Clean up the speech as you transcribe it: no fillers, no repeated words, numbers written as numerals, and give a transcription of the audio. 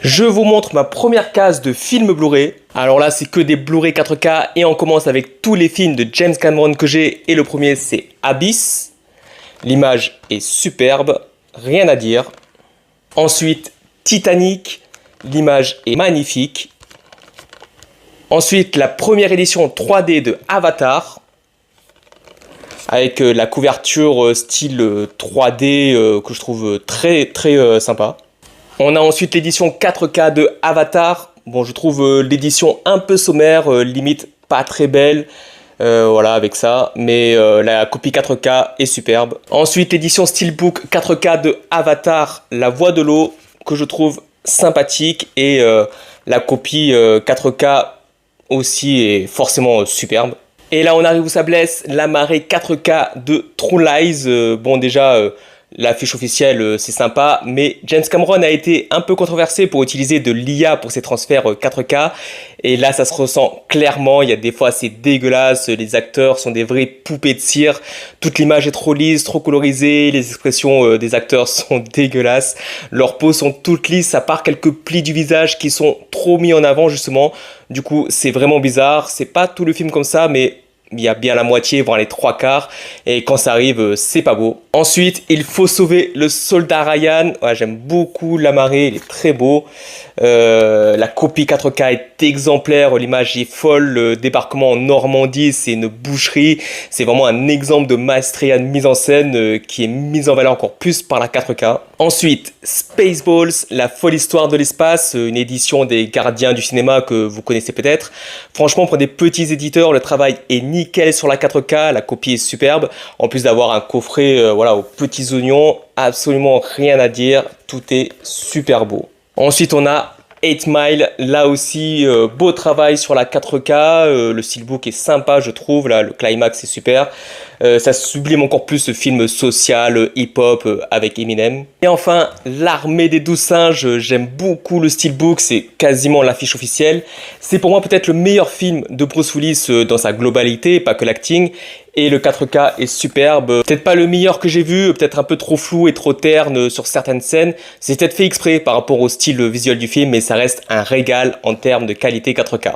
Je vous montre ma première case de films Blu-ray. Alors là, c'est que des Blu-ray 4K et on commence avec tous les films de James Cameron que j'ai. Et le premier, c'est Abyss. L'image est superbe, rien à dire. Ensuite, Titanic. L'image est magnifique. Ensuite, la première édition 3D de Avatar. Avec la couverture style 3D que je trouve très sympa. On a ensuite l'édition 4K de Avatar. Bon, je trouve l'édition un peu sommaire, limite pas très belle. Voilà, avec ça. Mais la copie 4K est superbe. Ensuite, l'édition Steelbook 4K de Avatar, La Voix de l'eau, que je trouve sympathique. Et la copie 4K aussi est forcément superbe. Et là, on arrive où ça blesse, la marée 4K de True Lies. Bon, déjà, l'affiche officielle, c'est sympa, mais James Cameron a été un peu controversé pour utiliser de l'IA pour ses transferts 4K. Et là, ça se ressent clairement. Il y a des fois, c'est dégueulasse. Les acteurs sont des vraies poupées de cire. Toute l'image est trop lisse, trop colorisée. Les expressions des acteurs sont dégueulasses. Leurs peaux sont toutes lisses, à part quelques plis du visage qui sont trop mis en avant, justement. Du coup, c'est vraiment bizarre. C'est pas tout le film comme ça, mais il y a bien la moitié, voire les 3/4. Et quand ça arrive, c'est pas beau. Ensuite, il faut sauver le soldat Ryan. Ouais, j'aime beaucoup la marée, il est très beau. La copie 4K est exemplaire, l'image est folle. Le débarquement en Normandie, c'est une boucherie. C'est vraiment un exemple de maestria de mise en scène qui est mise en valeur encore plus par la 4K. Ensuite, Spaceballs, la folle histoire de l'espace, une édition des Gardiens du cinéma que vous connaissez peut-être. Franchement, pour des petits éditeurs, le travail est nickel sur la 4K, la copie est superbe. En plus d'avoir un coffret voilà, aux petits oignons, absolument rien à dire, tout est super beau. Ensuite, on a 8 Mile, là aussi, beau travail sur la 4K, le steelbook est sympa, je trouve, là, le climax est super. Ça sublime encore plus ce film social, hip-hop avec Eminem. Et enfin, L'Armée des 12 singes, j'aime beaucoup le steelbook, c'est quasiment l'affiche officielle. C'est pour moi peut-être le meilleur film de Bruce Willis dans sa globalité, pas que l'acting. Et le 4K est superbe. Peut-être pas le meilleur que j'ai vu, peut-être un peu trop flou et trop terne sur certaines scènes. C'est peut-être fait exprès par rapport au style visuel du film, mais ça reste un régal en termes de qualité 4K.